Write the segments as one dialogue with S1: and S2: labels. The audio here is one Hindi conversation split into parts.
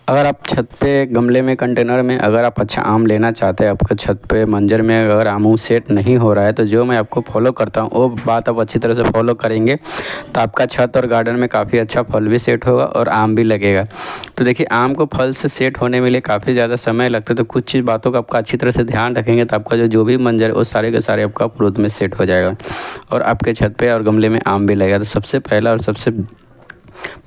S1: अगर आप छत पे गमले में कंटेनर में अगर आप अच्छा आम लेना चाहते हैं, आपका छत पे मंजर में अगर आम सेट नहीं हो रहा है, तो जो मैं आपको फॉलो करता हूँ वो बात आप अच्छी तरह से फॉलो करेंगे तो आपका छत और गार्डन में काफ़ी अच्छा फल भी सेट होगा और आम भी लगेगा। तो देखिए, आम को फल से सेट होने में लिए काफ़ी ज़्यादा समय लगता है, तो कुछ चीज़ बातों का आपका अच्छी तरह से ध्यान रखेंगे तो आपका जो भी मंजर है वो सारे के सारे आपका फ्रूट में सेट हो जाएगा और आपके छत पे और गमले में आम भी लगेगा। तो सबसे पहला और सबसे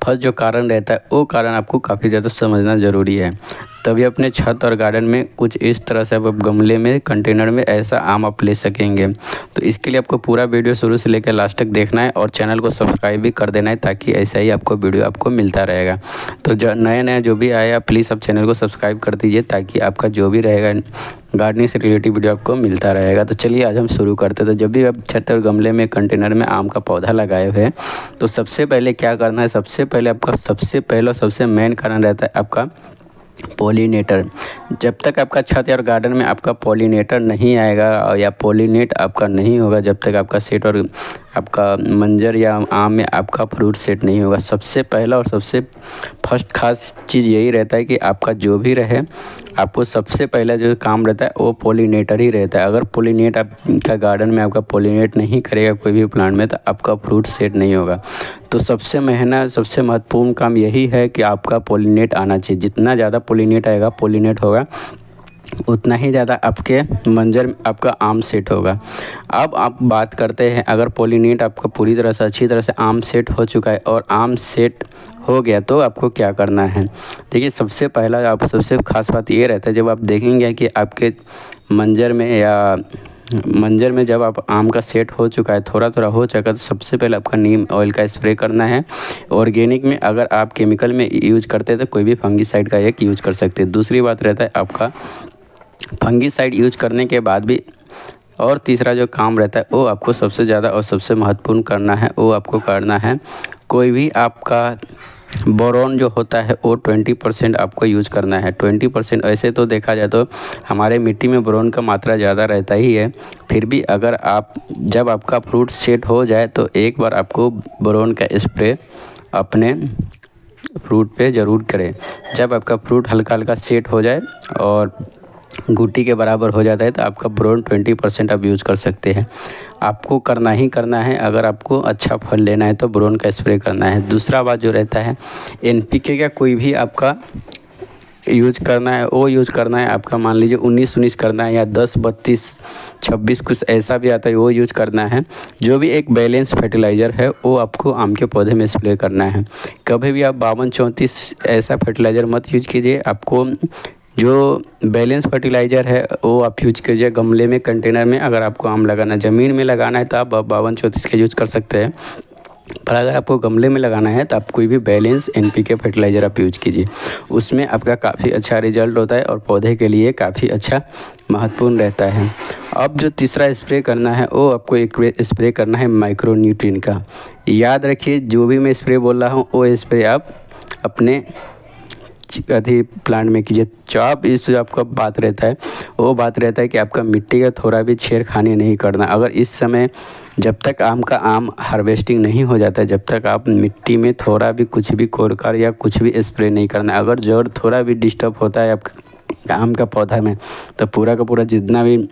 S1: फर्स्ट जो कारण रहता है वो कारण आपको काफ़ी ज़्यादा समझना ज़रूरी है। तभी अपने छत और गार्डन में कुछ इस तरह से आप गमले में कंटेनर में ऐसा आम आप ले सकेंगे। तो इसके लिए आपको पूरा वीडियो शुरू से लेकर लास्ट तक देखना है और चैनल को सब्सक्राइब भी कर देना है, ताकि ऐसा ही आपको वीडियो आपको मिलता रहेगा। तो जो नया जो भी आया प्लीज़ आप चैनल को सब्सक्राइब कर दीजिए, ताकि आपका जो भी रहेगा गार्डनिंग से रिलेटेड वीडियो आपको मिलता रहेगा। तो चलिए आज हम शुरू करते हैं। तो जब भी आप छत और गमले में कंटेनर में आम का पौधा लगाए हुए हैं, तो सबसे पहले क्या करना है, सबसे पहले आपका सबसे पहला सबसे मेन कारण रहता है आपका पॉलिनेटर। जब तक आपका छत और गार्डन में आपका पॉलिनेटर नहीं आएगा या पॉलिनेट आपका नहीं होगा, जब तक आपका सेट और आपका मंजर या आम में आपका फ्रूट सेट नहीं होगा। सबसे पहला और सबसे फर्स्ट खास चीज़ यही रहता है कि आपका जो भी रहे, आपको सबसे पहला जो काम रहता है वो पॉलिनेटर ही रहता है। अगर पॉलिनेट आपका गार्डन में आपका पॉलिनेट नहीं करेगा कोई भी प्लांट में, तो आपका फ्रूट सेट नहीं होगा। तो सबसे महत्वपूर्ण काम यही है कि आपका पॉलिनेट आना चाहिए। जितना ज़्यादा पॉलिनेट आएगा, पॉलिनेट होगा, उतना ही ज़्यादा आपके मंजर में आपका आम सेट होगा। अब आप बात करते हैं, अगर पॉलिनेट आपका पूरी तरह से अच्छी तरह से आम सेट हो चुका है और आम सेट हो गया, तो आपको क्या करना है। देखिए, सबसे पहला आप सबसे खास बात ये रहता है, जब आप देखेंगे कि आपके मंजर में जब आप आम का सेट हो चुका है, थोड़ा थोड़ा हो चुका है, तो सबसे पहले आपका नीम ऑयल का स्प्रे करना है। ऑर्गेनिक में अगर आप केमिकल में यूज करते हैं तो कोई भी फंगीसाइड का एक यूज कर सकते हैं। दूसरी बात रहता है आपका फंगीसाइड यूज करने के बाद भी और तीसरा जो काम रहता है वो आपको सबसे ज़्यादा और सबसे महत्वपूर्ण करना है, वो आपको करना है कोई भी आपका बोरोन जो होता है वो 20% आपको यूज करना है। 20% ऐसे तो देखा जाए तो हमारे मिट्टी में बोरोन का मात्रा ज़्यादा रहता ही है, फिर भी अगर आप जब आपका फ्रूट सेट हो जाए तो एक बार आपको बोरोन का स्प्रे अपने फ्रूट पे ज़रूर करें। जब आपका फ्रूट हल्का हल्का सेट हो जाए और गुटी के बराबर हो जाता है, तो आपका बोरोन 20% आप यूज़ कर सकते हैं। आपको करना ही करना है, अगर आपको अच्छा फल लेना है तो बोरोन का स्प्रे करना है। दूसरा बात जो रहता है, एनपीके का कोई भी आपका यूज करना है, वो यूज़ करना है आपका, मान लीजिए 19-19 करना है या 10-32-26 कुछ ऐसा भी आता है, वो यूज करना है। जो भी एक बैलेंस फर्टिलाइज़र है वो आपको आम के पौधे में स्प्रे करना है। कभी भी आप 52-34 ऐसा फर्टिलाइज़र मत यूज कीजिए। आपको जो बैलेंस फर्टिलाइज़र है वो आप यूज कीजिए गमले में, कंटेनर में। अगर आपको आम लगाना, ज़मीन में लगाना है तो आप 52-34 का यूज़ कर सकते हैं, पर अगर आपको गमले में लगाना है तो आप कोई भी बैलेंस एनपीके फर्टिलाइज़र आप यूज कीजिए। उसमें आपका काफ़ी अच्छा रिजल्ट होता है और पौधे के लिए काफ़ी अच्छा महत्वपूर्ण रहता है। अब जो तीसरा स्प्रे करना है वो आपको एक स्प्रे करना है माइक्रो न्यूट्रिएंट का। याद रखिए, जो भी मैं स्प्रे बोल रहा हूँ वो स्प्रे आप अपने प्लांट में कीजिए। जो आप इस जो आपका बात रहता है वो बात रहता है कि आपका मिट्टी का थोड़ा भी छेड़खानी नहीं करना। अगर इस समय जब तक आम हार्वेस्टिंग नहीं हो जाता है, जब तक आप मिट्टी में थोड़ा भी कुछ भी कोरकर या कुछ भी स्प्रे नहीं करना। अगर जड़ थोड़ा भी डिस्टर्ब होता है आपका आम का पौधा में, तो पूरा का पूरा जितना भी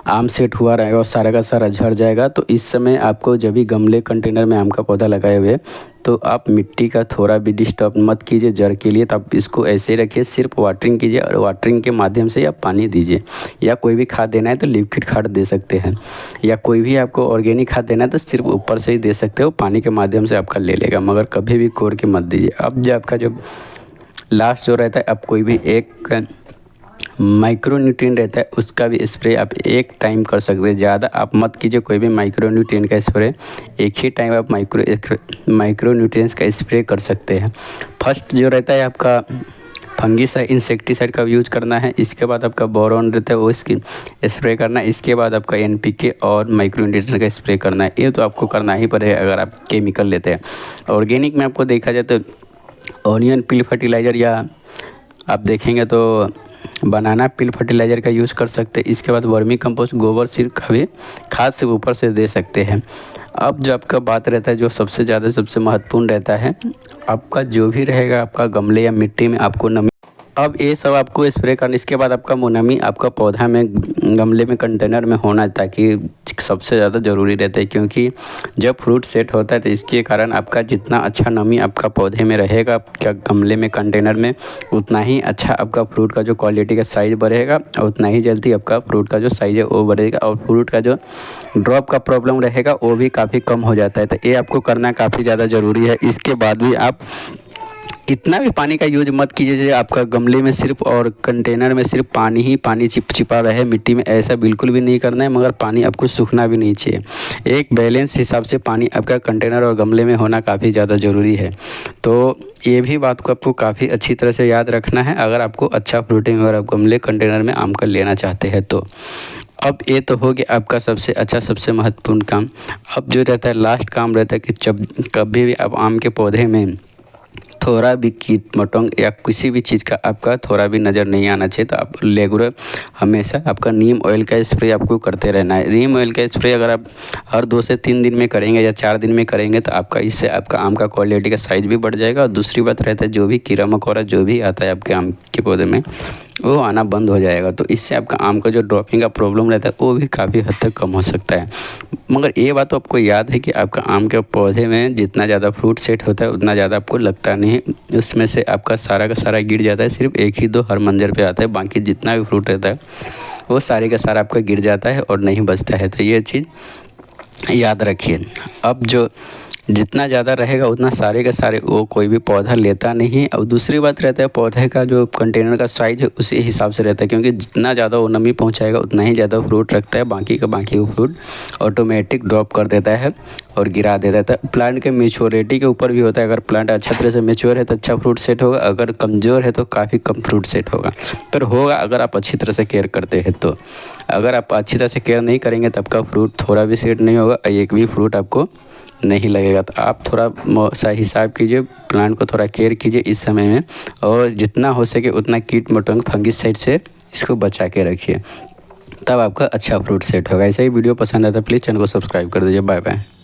S1: आम सेट हुआ रहेगा वो सारा का सारा झड़ जाएगा। तो इस समय आपको जब भी गमले कंटेनर में आम का पौधा लगाए हुए, तो आप मिट्टी का थोड़ा भी डिस्टर्ब मत कीजिए जड़ के लिए। तो आप इसको ऐसे ही रखिए, सिर्फ वाटरिंग कीजिए और वाटरिंग के माध्यम से आप पानी दीजिए। या कोई भी खाद देना है तो लिक्विड खाद दे सकते हैं, या कोई भी आपको ऑर्गेनिक खाद देना है तो सिर्फ ऊपर से ही दे सकते हो, पानी के माध्यम से आपका ले लेगा, मगर कभी भी कोर के मत दीजिए। अब जो आपका जो लास्ट जो रहता है, आप कोई भी एक माइक्रो न्यूट्रिएंट रहता है उसका भी स्प्रे आप एक टाइम कर सकते हैं। ज़्यादा आप मत कीजिए कोई भी माइक्रो न्यूट्रिएंट का स्प्रे, एक ही टाइम आप माइक्रो न्यूट्रिएंट्स का स्प्रे कर सकते हैं। फर्स्ट जो रहता है आपका फंगीसाइड इंसेक्टिसाइड का यूज करना है, इसके बाद आपका बोरोन रहता है वो इसकी स्प्रे करना है, इसके बाद आपका एनपीके और माइक्रो न्यूट्रिएंट का स्प्रे करना है। ये तो आपको करना ही पड़ेगा अगर आप केमिकल लेते हैं। ऑर्गेनिक में आपको देखा जाए तो ऑनियन पिल फर्टिलाइज़र, या आप देखेंगे तो बनाना पिल फर्टिलाइज़र का यूज़ कर सकते हैं। इसके बाद वर्मी कंपोस्ट, गोबर सिर्फ का भी खाद से ऊपर से दे सकते हैं। अब जो आपका बात रहता है जो सबसे ज़्यादा सबसे महत्वपूर्ण रहता है आपका जो भी रहेगा आपका गमले या मिट्टी में आपको नमी, अब ये सब आपको स्प्रे करना। इसके बाद आपका नमी आपका पौधा में गमले में कंटेनर में होना ताकि सबसे ज़्यादा ज़रूरी रहता है, क्योंकि जब फ्रूट सेट होता है तो इसके कारण आपका जितना अच्छा नमी आपका पौधे में रहेगा क्या गमले में कंटेनर में, उतना ही अच्छा आपका फ्रूट का जो क्वालिटी का साइज़ बढ़ेगा और उतना ही जल्दी आपका फ्रूट का जो साइज़ है वो बढ़ेगा और फ्रूट का जो ड्रॉप का प्रॉब्लम रहेगा वो भी काफ़ी कम हो जाता है। तो ये आपको करना काफ़ी ज़्यादा ज़रूरी है। इसके बाद भी आप इतना भी पानी का यूज मत कीजिए जो आपका गमले में सिर्फ और कंटेनर में सिर्फ पानी ही पानी चिपचिपा रहे मिट्टी में, ऐसा बिल्कुल भी नहीं करना है। मगर पानी आपको सूखना भी नहीं चाहिए। एक बैलेंस हिसाब से पानी आपका कंटेनर और गमले में होना काफ़ी ज़्यादा ज़रूरी है। तो ये भी बात को आपको काफ़ी अच्छी तरह से याद रखना है अगर आपको अच्छा फ्रूटिंग अगर आप गमले कंटेनर में आम का लेना चाहते हैं तो। अब ये तो हो गया आपका सबसे अच्छा सबसे महत्वपूर्ण काम। अब जो रहता है लास्ट काम रहता है कि जब कभी भी आप आम के पौधे में थोड़ा भी कीट मटोंग या किसी भी चीज़ का आपका थोड़ा भी नज़र नहीं आना चाहिए, तो आप रेगुलर हमेशा आपका नीम ऑयल का स्प्रे आपको करते रहना है। नीम ऑयल का स्प्रे अगर आप हर 2 से 3 दिन में करेंगे या 4 दिन में करेंगे तो आपका इससे आपका आम का क्वालिटी का साइज़ भी बढ़ जाएगा। और दूसरी बात रहता है जो भी कीड़ा मकोड़ा जो भी आता है आपके आम के पौधे में वो आना बंद हो जाएगा। तो इससे आपका आम का जो ड्रॉपिंग का प्रॉब्लम रहता है वो भी काफ़ी हद तक कम हो सकता है। मगर ये बात तो आपको याद है कि आपका आम के पौधे में जितना ज़्यादा फ्रूट सेट होता है उतना ज़्यादा आपको लगता नहीं, उसमें से आपका सारा का सारा गिर जाता है। सिर्फ 1 ही 2 हर मंजर पे आता है, बाकी जितना भी फ्रूट रहता है वो सारे का सारा आपका गिर जाता है और नहीं बचता है। तो ये चीज़ याद रखिए। अब जो जितना ज़्यादा रहेगा उतना सारे के सारे वो कोई भी पौधा लेता नहीं है। और दूसरी बात रहता है पौधे का जो कंटेनर का साइज़ है उसी हिसाब से रहता है, क्योंकि जितना ज़्यादा वो नमी पहुंचाएगा उतना ही ज़्यादा फ्रूट रखता है, बाकी का बाकी वो फ्रूट ऑटोमेटिक ड्रॉप कर देता है और गिरा देता है। प्लांट के मैच्योरिटी के ऊपर भी होता है। अगर प्लांट अच्छा तरह से मैच्योर है तो अच्छा फ्रूट सेट होगा, अगर कमज़ोर है तो काफ़ी कम फ्रूट सेट होगा। पर होगा अगर आप अच्छी तरह से केयर करते हैं तो। अगर आप अच्छी तरह से केयर नहीं करेंगे तो आपका फ्रूट थोड़ा भी सेट नहीं होगा, एक भी फ्रूट आपको नहीं लगेगा। तो आप थोड़ा सा हिसाब कीजिए, प्लांट को थोड़ा केयर कीजिए इस समय में, और जितना हो सके उतना कीट मटोंग फंगिसाइड से इसको बचा के रखिए, तब आपका अच्छा फ्रूट सेट होगा। ऐसा ही वीडियो पसंद आता है प्लीज़ चैनल को सब्सक्राइब कर दीजिए। Bye bye.